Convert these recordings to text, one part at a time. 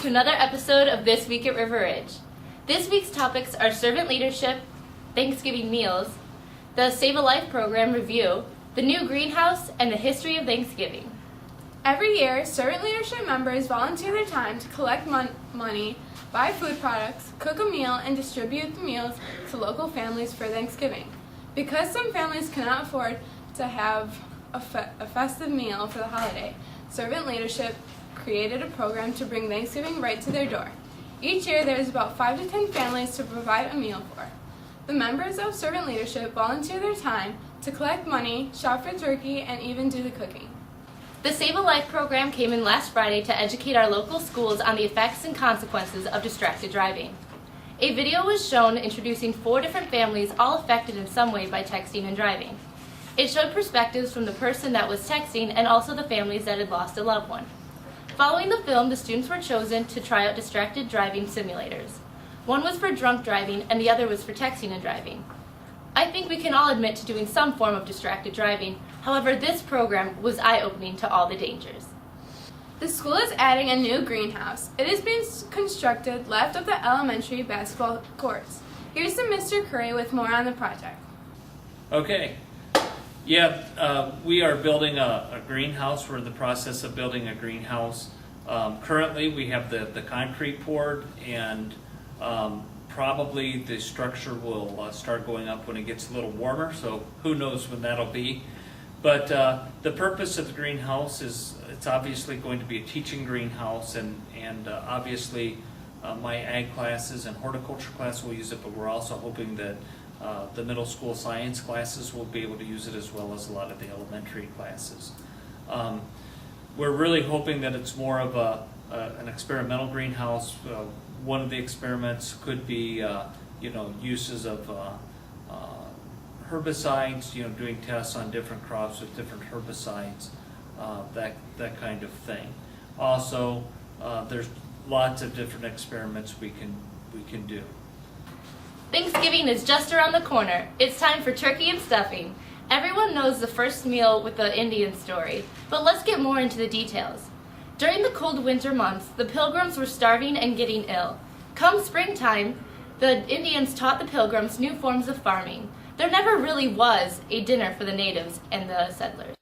to another episode of This Week at River Ridge. This week's topics are servant leadership, Thanksgiving meals, the Save a Life program review, the new greenhouse, and the history of Thanksgiving. Every year, servant leadership members volunteer their time to collect money, buy food products, cook a meal, and distribute the meals to local families for Thanksgiving. Because some families cannot afford to have a festive meal for the holiday, servant leadership created a program to bring Thanksgiving right to their door. Each year, there is about 5 to 10 families to provide a meal for. The members of servant leadership volunteer their time to collect money, shop for turkey, and even do the cooking. The Save a Life program came in last Friday to educate our local schools on the effects and consequences of distracted driving. A video was shown introducing 4 different families all affected in some way by texting and driving. It showed perspectives from the person that was texting and also the families that had lost a loved one. Following the film, the students were chosen to try out distracted driving simulators. One was for drunk driving and the other was for texting and driving. I think we can all admit to doing some form of distracted driving. However, this program was eye-opening to all the dangers. The school is adding a new greenhouse. It is being constructed left of the elementary basketball courts. Here's the Mr. Curry with more on the project. Okay. We are building a greenhouse. We're in the process of building a greenhouse. Currently, we have the concrete poured, and probably the structure will start going up when it gets a little warmer, so who knows when that'll be. But the purpose of the greenhouse is it's obviously going to be a teaching greenhouse, and obviously my ag classes and horticulture class will use it, but we're also hoping that the middle school science classes will be able to use it, as well as a lot of the elementary classes. We're really hoping that it's more of an experimental greenhouse. One of the experiments could be uses of herbicides, doing tests on different crops with different herbicides, that kind of thing. Also, there's lots of different experiments we can do. Thanksgiving is just around the corner. It's time for turkey and stuffing. Everyone knows the first meal with the Indian story, but let's get more into the details. During the cold winter months, the Pilgrims were starving and getting ill. Come springtime, the Indians taught the Pilgrims new forms of farming. There never really was a dinner for the natives and the settlers.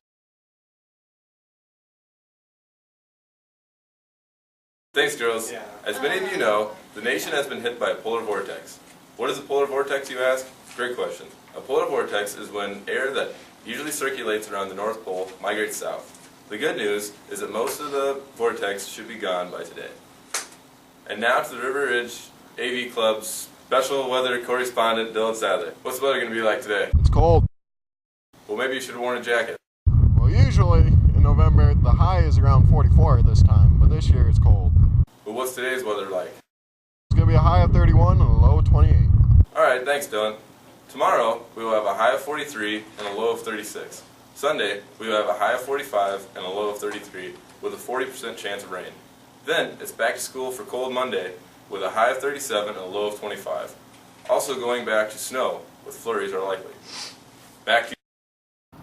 Thanks, girls. As many of you know, the nation has been hit by a polar vortex. What is a polar vortex, you ask? Great question. A polar vortex is when air that usually circulates around the North Pole migrates south. The good news is that most of the vortex should be gone by today. And now to the River Ridge AV Club's special weather correspondent, Dylan Sadler. What's the weather going to be like today? It's cold. Well, maybe you should have worn a jacket. Well, usually in November, the high is around 44 this time, but this year it's cold. But what's today's weather like? It's going to be a high of 31 and a low of 28. Alright, thanks, Dylan. Tomorrow, we will have a high of 43 and a low of 36. Sunday, we will have a high of 45 and a low of 33, with a 40% chance of rain. Then, it's back to school for Cold Monday, with a high of 37 and a low of 25. Also going back to snow, with flurries are likely. Back to you.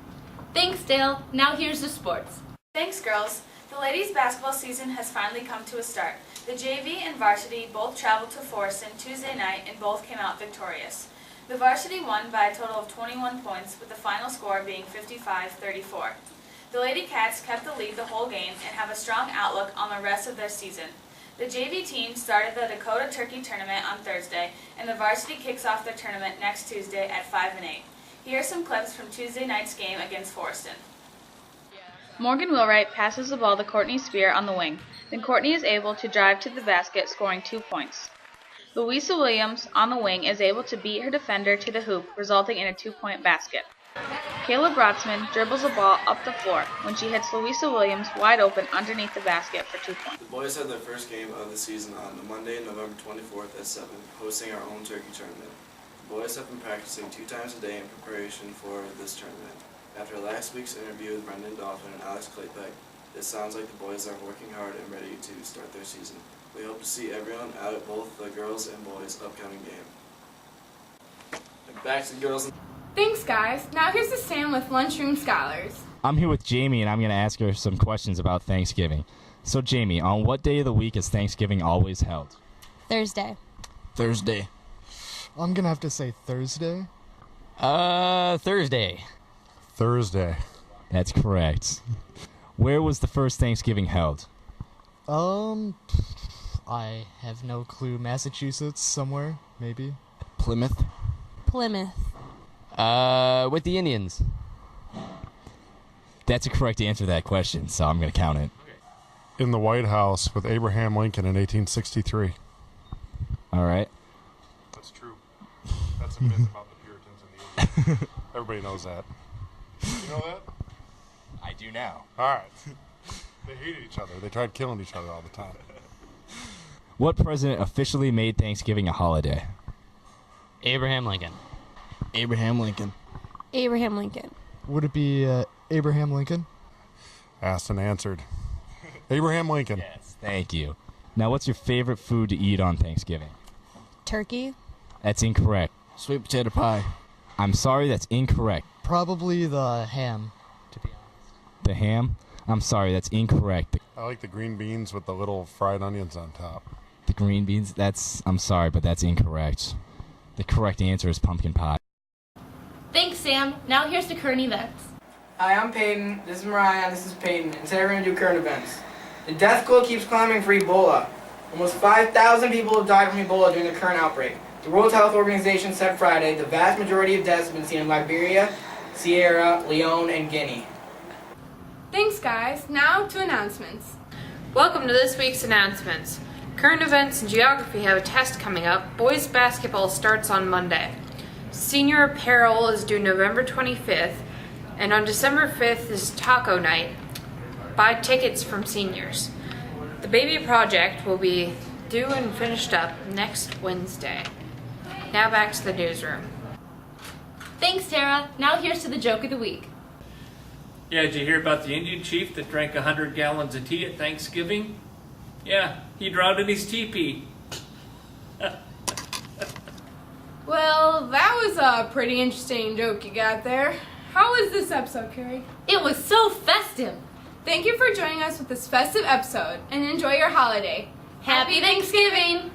Thanks, Dale. Now here's the sports. Thanks, girls. The ladies' basketball season has finally come to a start. The JV and varsity both traveled to Forreston Tuesday night and both came out victorious. The varsity won by a total of 21 points, with the final score being 55-34. The Lady Cats kept the lead the whole game and have a strong outlook on the rest of their season. The JV team started the Dakota Turkey Tournament on Thursday, and the varsity kicks off their tournament next Tuesday at 5 and 8. Here are some clips from Tuesday night's game against Forreston. Morgan Wheelwright passes the ball to Courtney Spear on the wing. Then Courtney is able to drive to the basket, scoring 2 points. Louisa Williams on the wing is able to beat her defender to the hoop, resulting in a 2-point basket. Kayla Brotzman dribbles the ball up the floor when she hits Louisa Williams wide open underneath the basket for 2 points. The boys had their first game of the season on Monday, November 24th at 7, hosting our own turkey tournament. The boys have been practicing 2 times a day in preparation for this tournament. After last week's interview with Brendan Dolphin and Alex Claybeck, it sounds like the boys are working hard and ready to start their season. We hope to see everyone out at both the girls' and boys' upcoming game. And back to the girls. Thanks, guys. Now here's the Sam with Lunchroom Scholars. I'm here with Jamie, and I'm going to ask her some questions about Thanksgiving. So, Jamie, on what day of the week is Thanksgiving always held? Thursday. Thursday. I'm gonna have to say Thursday. Thursday. Thursday. That's correct. Where was the first Thanksgiving held? I have no clue. Massachusetts, somewhere, maybe. Plymouth. Plymouth. With the Indians. That's a correct answer to that question, so I'm going to count it. In the White House with Abraham Lincoln in 1863. All right. That's true. That's a myth about the Puritans and the Indians. Everybody knows that. You know that? I do now. All right. They hated each other. They tried killing each other all the time. What president officially made Thanksgiving a holiday? Abraham Lincoln. Abraham Lincoln. Abraham Lincoln. Would it be Abraham Lincoln? Asked and answered. Abraham Lincoln. Yes, thank you. Now, what's your favorite food to eat on Thanksgiving? Turkey. That's incorrect. Sweet potato pie. I'm sorry, that's incorrect. Probably the ham, to be honest. The ham? I'm sorry, that's incorrect. I like the green beans with the little fried onions on top. The green beans? I'm sorry, but that's incorrect. The correct answer is pumpkin pie. Thanks, Sam. Now here's the current events. Hi, I'm Peyton. This is Mariah. This is Peyton. And today we're going to do current events. The death toll keeps climbing for Ebola. Almost 5,000 people have died from Ebola during the current outbreak. The World Health Organization said Friday the vast majority of deaths have been seen in Liberia, Sierra Leone, and Guinea. Thanks, guys. Now to announcements. Welcome to this week's announcements. Current events and geography have a test coming up. Boys basketball starts on Monday. Senior apparel is due November 25th, and on December 5th is taco night. Buy tickets from seniors. The baby project will be due and finished up next Wednesday. Now back to the newsroom. Thanks, Tara. Now here's to the joke of the week. Yeah, did you hear about the Indian chief that drank 100 gallons of tea at Thanksgiving? Yeah, he drowned in his teepee. Well, that was a pretty interesting joke you got there. How was this episode, Carrie? It was so festive. Thank you for joining us with this festive episode, and enjoy your holiday. Happy Thanksgiving!